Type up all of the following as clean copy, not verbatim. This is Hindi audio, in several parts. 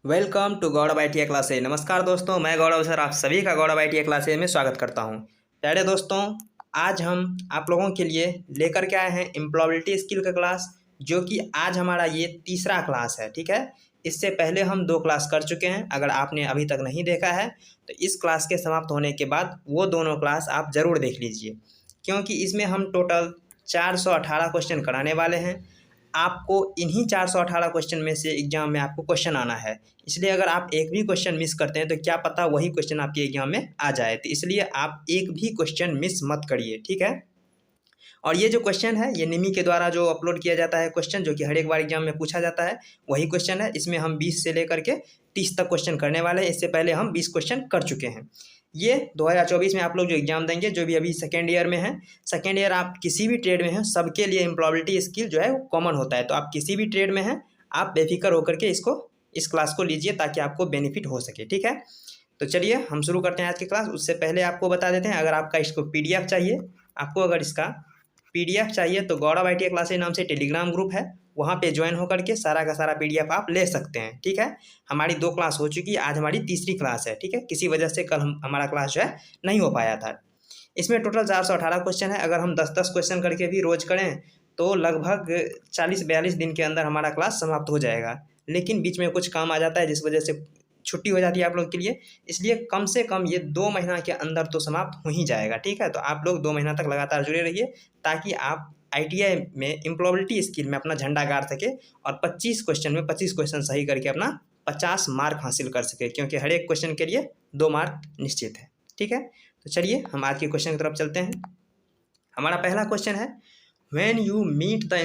Welcome to Gaurav I classes. नमस्कार दोस्तों, मैं गौरव सर आप सभी का गौरव आई क्लासेज में स्वागत करता हूं। प्यारे दोस्तों, आज हम आप लोगों के लिए लेकर के आए हैं एम्प्लॉयबिलिटी स्किल का क्लास, जो कि आज हमारा ये तीसरा क्लास है। ठीक है, इससे पहले हम 2 क्लास कर चुके हैं। अगर आपने अभी तक नहीं देखा है तो इस क्लास के समाप्त होने के बाद वो दोनों क्लास आप ज़रूर देख लीजिए, क्योंकि इसमें हम टोटल 418 क्वेश्चन कराने वाले हैं। आपको इन्हीं 418 क्वेश्चन में से एग्जाम में आपको क्वेश्चन आना है। इसलिए अगर आप एक भी क्वेश्चन मिस करते हैं तो क्या पता वही क्वेश्चन आपके एग्जाम में आ जाए। तो इसलिए आप एक भी क्वेश्चन मिस मत करिए, ठीक है। और ये जो क्वेश्चन है ये निमी के द्वारा जो अपलोड किया जाता है क्वेश्चन, जो कि हर एक बार एग्जाम में पूछा जाता है, वही क्वेश्चन है। इसमें हम 20 से लेकर के 30 तक क्वेश्चन करने वाले हैं। इससे पहले हम 20 क्वेश्चन कर चुके हैं। ये 2024 में आप लोग जो एग्जाम देंगे, जो भी अभी सेकेंड ईयर में है, सेकेंड ईयर आप किसी भी ट्रेड में हैं, सबके लिए एम्प्लॉयबिलिटी स्किल जो है वो कॉमन होता है। तो आप किसी भी ट्रेड में हैं, आप बेफिक्र होकर के इस क्लास को लीजिए ताकि आपको बेनिफिट हो सके, ठीक है। तो चलिए हम शुरू करते हैं आज की क्लास। उससे पहले आपको बता देते हैं, अगर आपका इसको पीडीएफ चाहिए, आपको अगर इसका पीडीएफ चाहिए तो गौरव आई क्लासेज नाम से टेलीग्राम ग्रुप है, वहाँ पे ज्वाइन होकर के सारा का सारा पीडीएफ आप ले सकते हैं, ठीक है। हमारी 2 क्लास हो चुकी है, आज हमारी तीसरी क्लास है, ठीक है। किसी वजह से कल हमारा क्लास जो है नहीं हो पाया था। इसमें टोटल 418 क्वेश्चन है। अगर हम 10-10 क्वेश्चन करके भी रोज करें तो लगभग 40-42 दिन के अंदर हमारा क्लास समाप्त हो जाएगा। लेकिन बीच में कुछ काम आ जाता है जिस वजह से छुट्टी हो जाती है आप लोग के लिए, इसलिए कम से कम ये 2 महीना के अंदर तो समाप्त हो ही जाएगा, ठीक है। तो आप लोग 2 महीना तक लगातार जुड़े रहिए ताकि आप आईटीआई में एम्प्लॉयबिलिटी स्किल में अपना झंडा गाड़ सके और 25 क्वेश्चन में 25 क्वेश्चन सही करके अपना 50 मार्क हासिल कर सके, क्योंकि हर एक क्वेश्चन के लिए 2 मार्क निश्चित है, ठीक है। तो चलिए हम आज के क्वेश्चन की तरफ चलते हैं। हमारा पहला क्वेश्चन है, when you meet the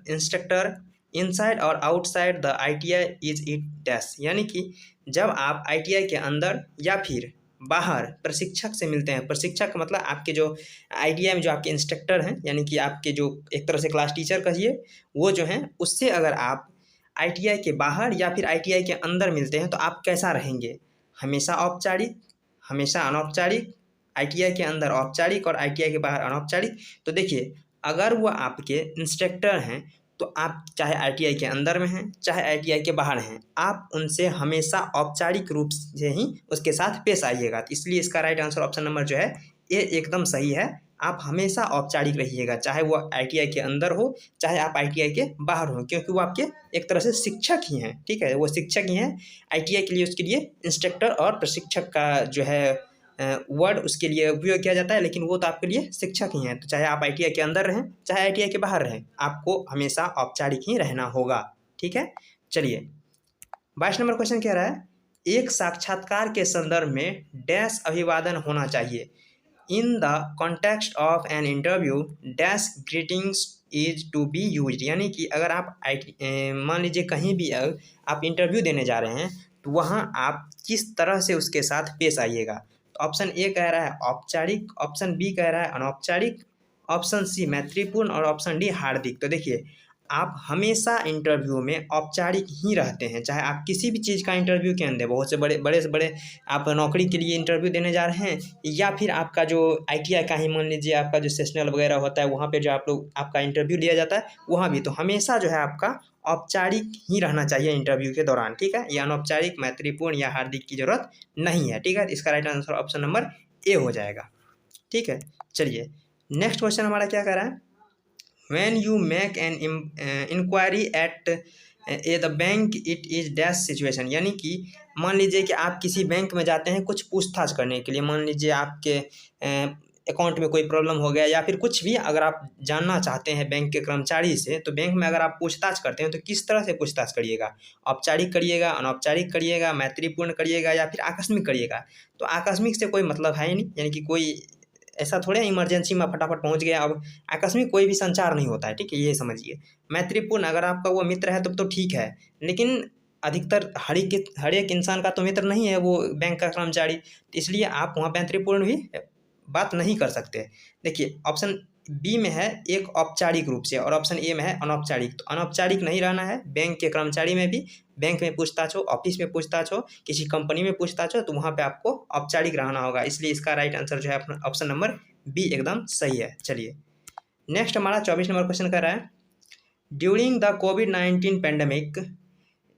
instructor inside और outside the ITI is it dash, यानी कि जब आप आईटीआई के अंदर या फिर बाहर प्रशिक्षक से मिलते हैं। प्रशिक्षक का मतलब आपके जो आईटीआई में जो आपके इंस्ट्रक्टर हैं, यानी कि आपके जो एक तरह से क्लास टीचर कहिए, वो जो हैं उससे अगर आप आईटीआई के बाहर या फिर आईटीआई के अंदर मिलते हैं तो आप कैसा रहेंगे। हमेशा औपचारिक, हमेशा अनौपचारिक, आईटीआई के अंदर औपचारिक और आईटीआई के बाहर अनौपचारिक। तो देखिए, अगर वो आपके इंस्ट्रक्टर हैं तो आप चाहे आईटीआई के अंदर में हैं चाहे आईटीआई के बाहर हैं, आप उनसे हमेशा औपचारिक रूप से ही उसके साथ पेश आइएगा। तो इसलिए इसका राइट आंसर ऑप्शन नंबर जो है ये एकदम सही है। आप हमेशा औपचारिक रहिएगा, चाहे वो आईटीआई के अंदर हो चाहे आप आईटीआई के बाहर हो, क्योंकि वो आपके एक तरह से शिक्षक ही हैं, ठीक है। वो शिक्षक ही हैं। आईटीआई के लिए उसके लिए इंस्ट्रक्टर और प्रशिक्षक का जो है वर्ड उसके लिए उपयोग किया जाता है, लेकिन वो तो आपके लिए शिक्षक ही हैं। तो चाहे आप आईटीआई के अंदर रहें चाहे आईटीआई के बाहर रहें, आपको हमेशा औपचारिक ही रहना होगा, ठीक है। चलिए 22 नंबर क्वेश्चन कह रहा है, एक साक्षात्कार के संदर्भ में डैश अभिवादन होना चाहिए। In the context of an interview dash greetings is to be use, यानी कि अगर आप मान लीजिए कहीं भी आप इंटरव्यू देने जा रहे हैं तो वहाँ आप किस तरह से उसके साथ पेश आइएगा। तो ऑप्शन ए कह रहा है औपचारिक, ऑप्शन बी कह रहा है अनौपचारिक, ऑप्शन सी मैत्रीपूर्ण और ऑप्शन डी हार्दिक। तो देखिए, आप हमेशा इंटरव्यू में औपचारिक ही रहते हैं, चाहे आप किसी भी चीज़ का इंटरव्यू के अंदर, बहुत से बड़े आप नौकरी के लिए इंटरव्यू देने जा रहे हैं, या फिर आपका जो आईटीआई का ही मान लीजिए आपका जो सेशनल वगैरह होता है, वहाँ पे जो आप लोग आपका इंटरव्यू लिया जाता है, वहाँ भी तो हमेशा जो है आपका औपचारिक ही रहना चाहिए इंटरव्यू के दौरान, ठीक है। ये अनौपचारिक, मैत्रीपूर्ण या हार्दिक की जरूरत नहीं है, ठीक है। इसका right answer option number A हो जाएगा, ठीक है। चलिए नेक्स्ट क्वेश्चन हमारा क्या कह रहा है, when you make an inquiry at the bank it is dash situation, यानी कि मान लीजिए कि आप किसी बैंक में जाते हैं कुछ पूछताछ करने के लिए। मान लीजिए आपके अकाउंट में कोई प्रॉब्लम हो गया या फिर कुछ भी अगर आप जानना चाहते हैं बैंक के कर्मचारी से, तो बैंक में अगर आप पूछताछ करते हैं तो किस तरह से पूछताछ करिएगा। औपचारिक करिएगा, अनौपचारिक करिएगा, मैत्रीपूर्ण करिएगा या फिर आकस्मिक करिएगा। तो आकस्मिक से कोई मतलब है ही नहीं, यानी कि कोई ऐसा थोड़े इमरजेंसी में फटाफट पहुंच गया। अब आकस्मिक कोई भी संचार नहीं होता है, ठीक है, ये समझिए। मैत्रीपूर्ण अगर आपका वो मित्र है तो ठीक है, लेकिन अधिकतर हर एक इंसान का तो मित्र नहीं है वो बैंक का कर्मचारी, इसलिए आप वहाँ मैत्रीपूर्ण भी बात नहीं कर सकते। देखिए ऑप्शन बी में है एक औपचारिक रूप से और ऑप्शन ए में है अनौपचारिक। तो अनौपचारिक नहीं रहना है, बैंक के कर्मचारी में भी, बैंक में पूछताछ हो, ऑफिस में पूछताछ हो, किसी कंपनी में पूछताछ हो, तो वहाँ पे आपको औपचारिक रहना होगा। इसलिए इसका राइट आंसर जो है अपना ऑप्शन नंबर बी एकदम सही है। चलिए नेक्स्ट हमारा 24 नंबर क्वेश्चन कर रहा है, ड्यूरिंग द कोविड-19 pandemic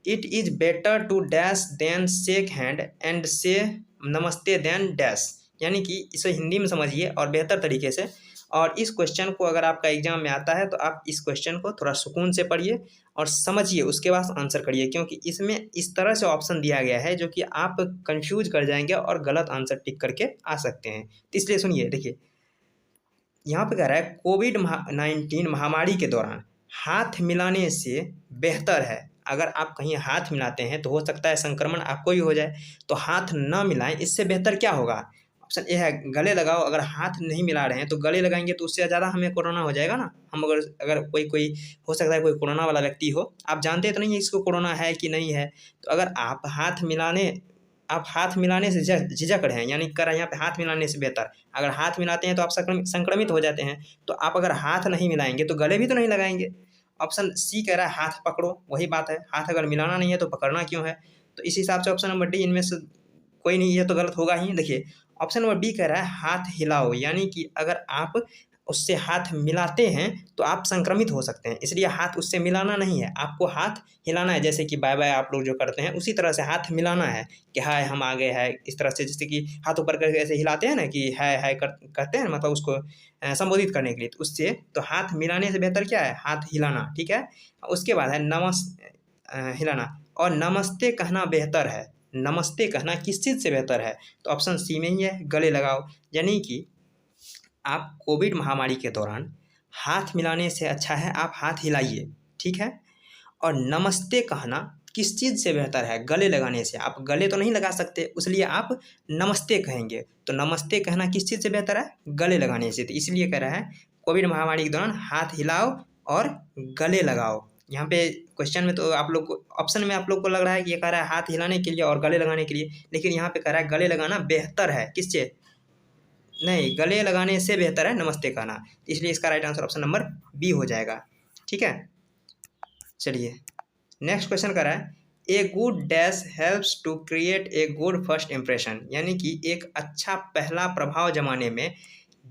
it is better to dash than shake hand and say namaste then dash, यानी कि इसे हिंदी में समझिए और बेहतर तरीके से। और इस क्वेश्चन को अगर आपका एग्जाम में आता है तो आप इस क्वेश्चन को थोड़ा सुकून से पढ़िए और समझिए, उसके बाद आंसर करिए, क्योंकि इसमें इस तरह से ऑप्शन दिया गया है जो कि आप कंफ्यूज कर जाएंगे और गलत आंसर टिक करके आ सकते हैं। तो इसलिए सुनिए, देखिए यहाँ पे कह रहा है कोविड-19 महामारी के दौरान हाथ मिलाने से बेहतर है। अगर आप कहीं हाथ मिलाते हैं तो हो सकता है संक्रमण आपको ही हो जाए, तो हाथ ना मिलाएं, इससे बेहतर क्या होगा? ऑप्शन ए है गले लगाओ। अगर हाथ नहीं मिला रहे हैं तो गले लगाएंगे तो उससे ज़्यादा हमें कोरोना हो जाएगा ना। हम अगर अगर कोई कोई हो सकता है कोई कोरोना वाला व्यक्ति हो, आप जानते तो नहीं है इसको कोरोना है कि नहीं है, तो अगर आप हाथ मिलाने से झिझक रहे हैं, यानी कर यहाँ पे हाथ मिलाने से बेहतर, अगर हाथ मिलाते हैं तो आप संक्रमित हो जाते हैं, तो आप अगर हाथ नहीं मिलाएंगे तो गले भी तो नहीं लगाएंगे। ऑप्शन सी कह रहा है हाथ पकड़ो, वही बात है, हाथ अगर मिलाना नहीं है तो पकड़ना क्यों है? तो इस हिसाब से ऑप्शन नंबर डी इनमें से कोई नहीं, ये तो गलत होगा ही। देखिए ऑप्शन नंबर बी कह रहा है हाथ हिलाओ, यानी कि अगर आप उससे हाथ मिलाते हैं तो आप संक्रमित हो सकते हैं, इसलिए हाथ उससे मिलाना नहीं है, आपको हाथ हिलाना है। जैसे कि बाय बाय आप लोग जो करते हैं उसी तरह से हाथ मिलाना है कि हाय हम आ गए हैं, इस तरह से, जैसे कि हाथ ऊपर करके ऐसे हिलाते हैं ना कि हाय हाय करते हैं, मतलब उसको संबोधित करने के लिए, तो उससे तो हाथ मिलाने से बेहतर क्या है? हाथ हिलाना, ठीक है। उसके बाद है हिलाना और नमस्ते कहना बेहतर है। नमस्ते कहना किस चीज़ से बेहतर है? तो ऑप्शन सी में ही है, गले लगाओ, यानी कि आप कोविड महामारी के दौरान हाथ मिलाने से अच्छा है आप हाथ हिलाइए, ठीक है। और नमस्ते कहना किस चीज़ से बेहतर है? गले लगाने से। आप गले तो नहीं लगा सकते, इसलिए आप नमस्ते कहेंगे, तो नमस्ते कहना किस चीज़ से बेहतर है? गले लगाने से। तो इसलिए कह रहा है कोविड महामारी के दौरान हाथ हिलाओ और गले लगाओ। यहाँ पे क्वेश्चन में तो आप लोग को, ऑप्शन में आप लोग को लग रहा है कि ये कह रहा है हाथ हिलाने के लिए और गले लगाने के लिए, लेकिन यहाँ पे कह रहा है गले लगाना बेहतर है, किससे? नहीं, गले लगाने से बेहतर है नमस्ते कहना, इसलिए इसका right answer option number B हो जाएगा, ठीक है। चलिए नेक्स्ट क्वेश्चन कर रहा है a good dash helps to create a good first impression, यानी कि एक अच्छा पहला प्रभाव जमाने में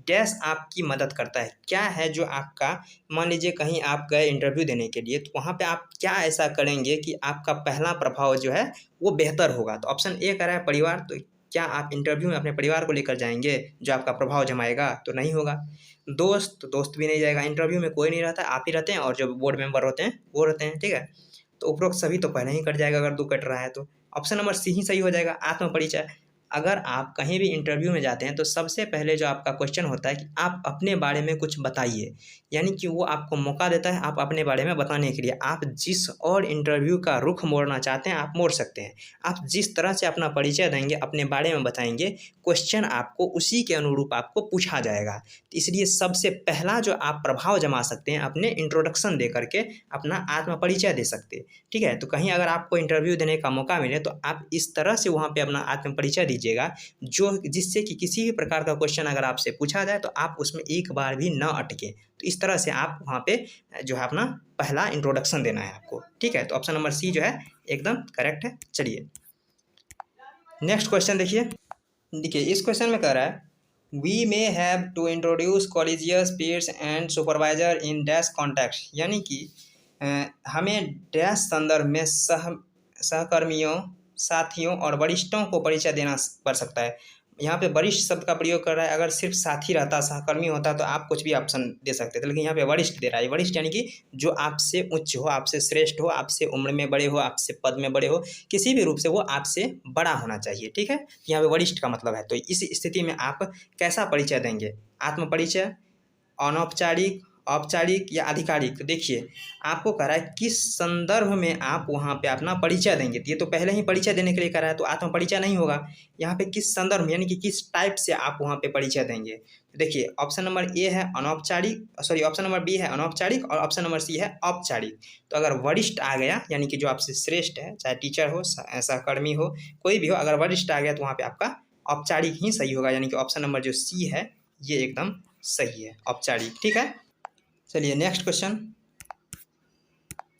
डैश आपकी मदद करता है। क्या है जो आपका, मान लीजिए कहीं आप गए इंटरव्यू देने के लिए, तो वहाँ पे आप क्या ऐसा करेंगे कि आपका पहला प्रभाव जो है वो बेहतर होगा? तो ऑप्शन ए कह रहा है परिवार, तो क्या आप इंटरव्यू में अपने परिवार को लेकर जाएंगे जो आपका प्रभाव जमाएगा? तो नहीं होगा। दोस्त, तो दोस्त भी नहीं जाएगा, इंटरव्यू में कोई नहीं रहता, आप ही रहते हैं और जो बोर्ड मेंबर होते हैं वो रहते हैं, ठीक है। तो उपरोक्त सभी तो पहले ही कट जाएगा अगर 2 कट रहा है तो। ऑप्शन नंबर सी ही सही हो जाएगा, आत्मपरिचय। अगर आप कहीं भी इंटरव्यू में जाते हैं तो सबसे पहले जो आपका क्वेश्चन होता है कि आप अपने बारे में कुछ बताइए, यानी कि वो आपको मौका देता है आप अपने बारे में बताने के लिए। आप जिस और इंटरव्यू का रुख मोड़ना चाहते हैं आप मोड़ सकते हैं। आप जिस तरह से अपना परिचय देंगे, अपने बारे में बताएंगे, क्वेश्चन आपको उसी के अनुरूप आपको पूछा जाएगा। तो इसलिए सबसे पहला जो आप प्रभाव जमा सकते हैं अपने इंट्रोडक्शन दे करके अपना आत्मपरिचय दे सकते हैं, ठीक है। तो कहीं अगर आपको इंटरव्यू देने का मौका मिले तो आप इस तरह से वहाँ पे अपना आत्मपरिचय दीजिएगा जो जिससे कि किसी भी प्रकार का क्वेश्चन अगर आपसे पूछा जाए तो आप उसमें एक बार भी ना अटके। तो इस तरह से आप वहाँ पे जो है अपना पहला इंट्रोडक्शन देना है आपको, ठीक है। तो ऑप्शन नंबर सी जो है एकदम करेक्ट है। चलिए नेक्स्ट क्वेश्चन देखिए इस क्वेश्चन में कह रहा है we may have to introduce colleagues peers and supervisor in dash context, यानी कि हमें डैश संदर्भ में सहकर्मियों, साथियों और वरिष्ठों को परिचय देना पड़ सकता है। यहाँ पे वरिष्ठ शब्द का प्रयोग कर रहा है। अगर सिर्फ साथी रहता, सहकर्मी होता तो आप कुछ भी ऑप्शन दे सकते थे, लेकिन यहाँ पे वरिष्ठ दे रहा है। वरिष्ठ यानी कि जो आपसे उच्च हो, आपसे श्रेष्ठ हो, आपसे उम्र में बड़े हो, आपसे पद में बड़े हो, किसी भी रूप से वो आपसे बड़ा होना चाहिए, ठीक है। यहाँ पे वरिष्ठ का मतलब है। तो इस स्थिति में आप कैसा परिचय देंगे? आत्मपरिचय, अनौपचारिक, औपचारिक या आधिकारिक? तो देखिए आपको कह रहा है किस संदर्भ में आप वहाँ पे अपना परिचय देंगे। तो ये तो पहले ही परिचय देने के लिए कह रहा है तो आत्मपरिचय नहीं होगा। यहाँ पे किस संदर्भ में यानी कि किस टाइप से आप वहाँ पे परिचय देंगे। तो देखिए ऑप्शन नंबर ए है अनौपचारिक, ऑप्शन नंबर बी है अनौपचारिक और ऑप्शन नंबर सी है औपचारिक। तो अगर वरिष्ठ आ गया यानी कि जो आपसे श्रेष्ठ है, चाहे टीचर हो, सहकर्मी हो, कोई भी हो, अगर वरिष्ठ आ गया तो वहाँ पे आपका औपचारिक ही सही होगा, यानी कि ऑप्शन नंबर जो सी है ये एकदम सही है, औपचारिक, ठीक है। चलिए नेक्स्ट क्वेश्चन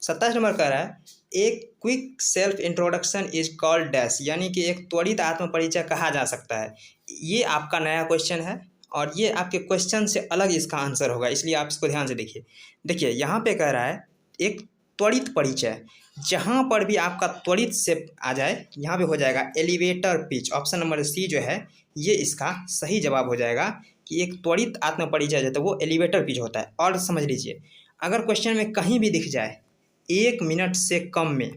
27 नंबर कह रहा है एक quick self introduction is called dash, यानी कि एक त्वरित आत्मपरिचय कहा जा सकता है। ये आपका नया क्वेश्चन है और ये आपके क्वेश्चन से अलग इसका आंसर होगा, इसलिए आप इसको ध्यान से देखिए। देखिए यहाँ पे कह रहा है एक त्वरित परिचय, जहाँ पर भी आपका त्वरित से आ जाए यहाँ पे हो जाएगा elevator pitch. Option number C जो है ये इसका सही जवाब हो जाएगा कि एक त्वरित आत्म परिचय जो है वो एलिवेटर पिच होता है। और समझ लीजिए, अगर क्वेश्चन में कहीं भी दिख जाए 1 मिनट से कम में,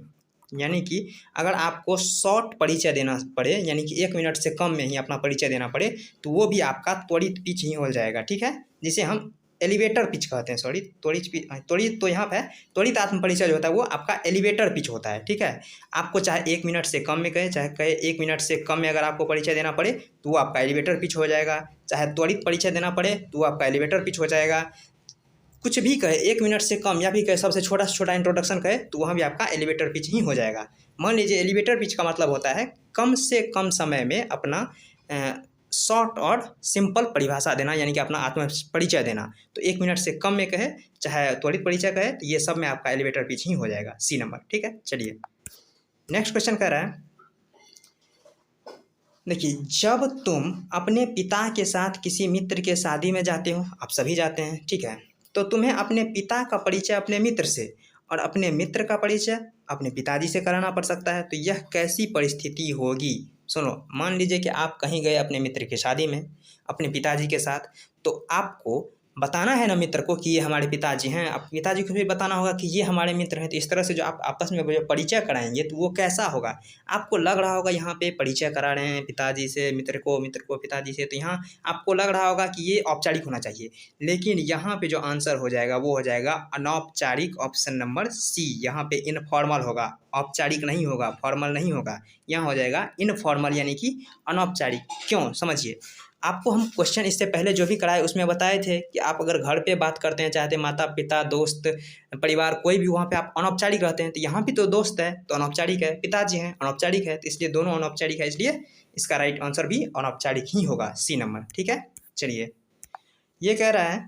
यानी कि अगर आपको शॉर्ट परिचय देना पड़े, यानी कि 1 मिनट से कम में ही अपना परिचय देना पड़े, तो वो भी आपका त्वरित पिच ही हो जाएगा। ठीक है, जिसे हम एलिवेटर पिच कहते हैं। सॉरी, त्वरित तो यहाँ पे त्वरित आत्म परिचय जो होता है वो आपका एलिवेटर पिच होता है। ठीक है, आपको चाहे 1 मिनट से कम में कहे, चाहे कहे 1 मिनट से कम में अगर आपको परिचय देना पड़े तो वो आपका एलिवेटर पिच हो जाएगा। चाहे त्वरित परिचय देना पड़े तो वो आपका एलिवेटर पिच हो जाएगा। कुछ भी कहे 1 मिनट से कम, या भी कहे सबसे छोटा से छोटा इंट्रोडक्शन कहे, तो वहाँ भी आपका एलिवेटर पिच ही हो जाएगा। मान लीजिए एलिवेटर पिच का मतलब होता है कम से कम समय में अपना शॉर्ट और सिंपल परिभाषा देना, यानी कि अपना आत्म परिचय देना। तो 1 मिनट से कम में कहे चाहे त्वरित परिचय कहे, तो ये सब में आपका एलिवेटर पिच ही हो जाएगा, सी नंबर। ठीक है, चलिए नेक्स्ट क्वेश्चन कह रहा है, देखिए, जब तुम अपने पिता के साथ किसी मित्र के शादी में जाते हो, आप सभी जाते हैं, ठीक है, तो तुम्हें अपने पिता का परिचय अपने मित्र से और अपने मित्र का परिचय अपने पिताजी से कराना पड़ सकता है। तो यह कैसी परिस्थिति होगी? सुनो, मान लीजिए कि आप कहीं गए अपने मित्र की शादी में अपने पिताजी के साथ, तो आपको बताना है ना मित्र को कि ये हमारे पिताजी हैं। आप पिताजी को भी बताना होगा कि ये हमारे मित्र हैं। तो इस तरह से जो आप आपस में जो परिचय कराएंगे तो वो कैसा होगा? आपको लग रहा होगा यहाँ पे परिचय करा रहे हैं पिताजी से मित्र को पिताजी से, तो यहाँ आपको लग रहा होगा कि ये औपचारिक होना चाहिए। लेकिन यहाँ पे जो आंसर हो जाएगा वो हो जाएगा अनौपचारिक, ऑप्शन नंबर सी। यहाँ पे इनफॉर्मल होगा, औपचारिक नहीं होगा, फॉर्मल नहीं होगा। यहाँ हो जाएगा इनफॉर्मल, यानी कि अनौपचारिक। क्यों? समझिए, आपको हम क्वेश्चन इससे पहले जो भी कराए उसमें बताए थे कि आप अगर घर पे बात करते हैं, चाहते माता पिता दोस्त परिवार कोई भी, वहाँ पे आप अनौपचारिक रहते हैं। तो यहाँ भी तो दोस्त है तो अनौपचारिक है, पिताजी हैं अनौपचारिक है, तो इसलिए दोनों अनौपचारिक है, इसलिए इसका राइट आंसर भी अनौपचारिक ही होगा, सी नंबर। ठीक है, चलिए ये कह रहा है,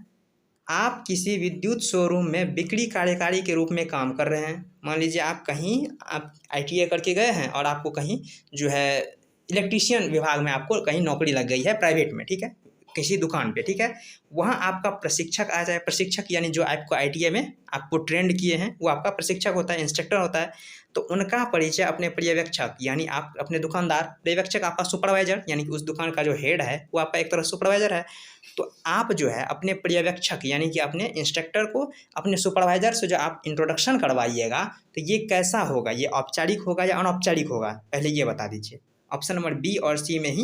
आप किसी विद्युत शोरूम में बिक्री कार्यकारी के रूप में काम कर रहे हैं। मान लीजिए आप कहीं आप ITA करके गए हैं और आपको कहीं जो है इलेक्ट्रीशियन विभाग में आपको कहीं नौकरी लग गई है प्राइवेट में, ठीक है, किसी दुकान पे, ठीक है। वहाँ आपका प्रशिक्षक आ जाए, प्रशिक्षक यानी जो आपको ITA में आपको ट्रेंड किए हैं वो आपका प्रशिक्षक होता है, इंस्ट्रक्टर होता है। तो उनका परिचय अपने पर्यवेक्षक, यानी आप अपने दुकानदार, पर्यवेक्षक आपका सुपरवाइजर, यानी कि उस दुकान का जो हेड है वो आपका एक तरह सुपरवाइजर है। तो आप जो है अपने पर्यवेक्षक यानी कि अपने इंस्ट्रक्टर को अपने सुपरवाइजर से जो आप इंट्रोडक्शन करवाइएगा, तो ये कैसा होगा? ये औपचारिक होगा या अनौपचारिक होगा? पहले ये बता दीजिए। ऑप्शन नंबर बी और सी में ही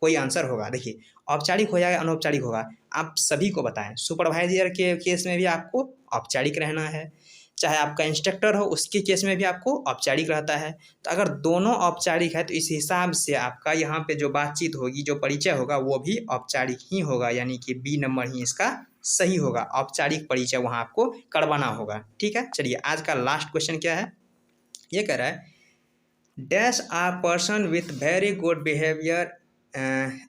कोई आंसर होगा। देखिए, औपचारिक हो जाएगा अनौपचारिक होगा, आप सभी को बताएं। सुपरवाइजर के केस में भी आपको औपचारिक रहना है, चाहे आपका इंस्ट्रक्टर हो उसके केस में भी आपको औपचारिक रहता है। तो अगर दोनों औपचारिक है तो इस हिसाब से आपका यहाँ पे जो बातचीत होगी, जो परिचय होगा वो भी औपचारिक ही होगा, यानी कि बी नंबर ही इसका सही होगा। औपचारिक परिचय वहाँ आपको करवाना होगा। ठीक है, चलिए आज का लास्ट क्वेश्चन क्या है? ये कह रहा है, dash a person with very good behaviour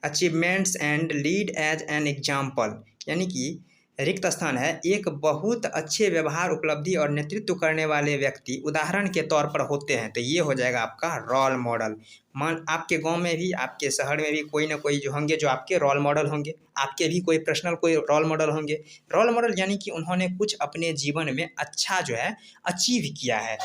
achievements and lead as an example, यानी कि रिक्त स्थान है, एक बहुत अच्छे व्यवहार, उपलब्धि और नेतृत्व करने वाले व्यक्ति उदाहरण के तौर पर होते हैं। तो ये हो जाएगा आपका रोल मॉडल। मान आपके गांव में भी, आपके शहर में भी कोई ना कोई जो होंगे जो आपके रोल मॉडल होंगे, आपके भी कोई पर्सनल कोई रोल मॉडल होंगे। रोल मॉडल यानी कि उन्होंने कुछ अपने जीवन में अच्छा जो है अचीव किया है,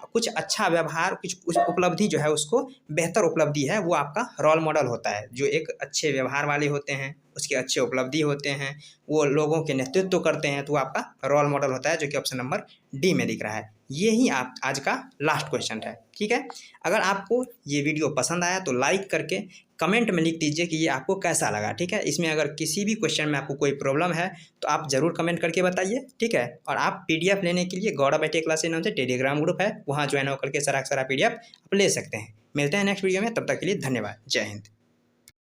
कुछ अच्छा व्यवहार, कुछ उपलब्धि जो है उसको बेहतर उपलब्धि है, वो आपका रोल मॉडल होता है। जो एक अच्छे व्यवहार वाले होते हैं, उसके अच्छे उपलब्धि होते हैं, वो लोगों के नेतृत्व करते हैं, तो वो आपका रोल मॉडल होता है, जो कि ऑप्शन नंबर डी में दिख रहा है। ये ही आप आज का लास्ट क्वेश्चन है। ठीक है, अगर आपको ये वीडियो पसंद आया तो लाइक करके कमेंट में लिख दीजिए कि ये आपको कैसा लगा। ठीक है, इसमें अगर किसी भी क्वेश्चन में आपको कोई प्रॉब्लम है तो आप ज़रूर कमेंट करके बताइए। ठीक है, और आप PDF लेने के लिए गौरव ITA क्लासेस नाम से टेलीग्राम ग्रुप है, वहाँ ज्वाइन होकर के सारा PDF आप ले सकते हैं। मिलते हैं नेक्स्ट वीडियो में, तब तक के लिए धन्यवाद। जय हिंद।